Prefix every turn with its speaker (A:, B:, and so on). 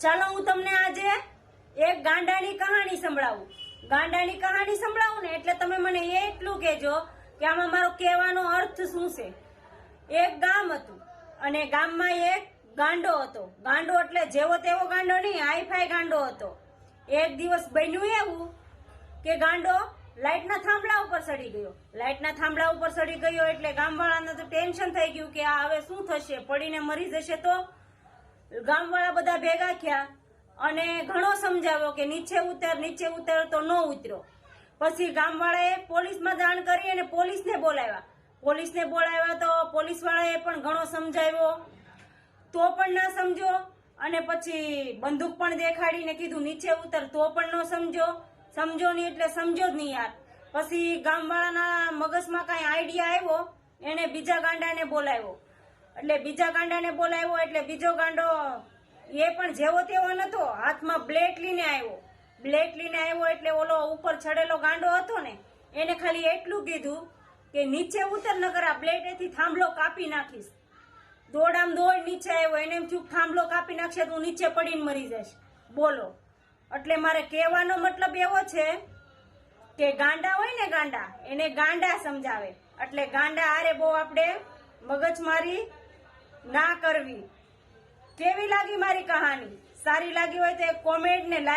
A: ચાલો હું તમને આજે એક ગાંડાની કહાની સંભળાવું. ગાંડાની કહાની સંભળાવું ને એટલે તમે મને એટલું કહેજો કે આમાં મારો કહેવાનો અર્થ શું છે. એક ગામ હતું અને ગામમાં એક ગાંડો હતો. ગાંડો એટલે જેવો તેવો ગાંડો નહીં, હાઈફાઈ ગાંડો હતો. એક દિવસ બન્યું એવું કે ગાંડો લાઈટના થાંભલા ઉપર ચડી ગયો. લાઈટના થાંભલા ઉપર ચડી ગયો એટલે ગામવાળાને તો ટેન્શન થઈ ગયું કે આ હવે શું થશે, પડીને મરી જશે. તો ગામવાળા બધા ભેગા થયા અને ઘણો સમજાવ્યો કે નીચે ઉતર તો ન ઉતર્યો. પછી ગામવાળાએ પોલીસમાં જાણ કરી અને પોલીસને બોલાવ્યા તો પોલીસવાળાએ પણ ઘણો સમજાવ્યો તો પણ ના સમજો, અને પછી બંદૂક પણ દેખાડીને કીધું નીચે ઉતર તો પણ ન સમજો નહીં એટલે સમજો જ નહીં યાર. પછી ગામવાળાના મગજમાં કઈ આઈડિયા આવ્યો, એને બીજા ગાંડાને બોલાવ્યો. એટલે બીજો ગાંડો એ પણ જેવો તેવો નતો, હાથમાં બ્લેડ લઈને આવ્યો. એટલે ઓલો ઉપર ચડેલો ગાંડો હતો ને એને ખાલી એટલું કીધું કે નીચે ઉતર નકર આ બ્લેડેથી થાંભલો કાપી નાખીશ. દોડ નીચે આવ્યો. એને એમ થયું થાંભલો કાપી નાખશે તો નીચે પડીને મરી જશે. બોલો, એટલે મારે કહેવાનો મતલબ એવો છે કે ગાંડા હોય ને, ગાંડા એને ગાંડા સમજાવે. એટલે ગાંડા હારે બહુ આપણે મગજમારી ના કરવી. કેવી લાગી મારી કહાની? સારી લાગી હોય તો કોમેન્ટ ને લાઈક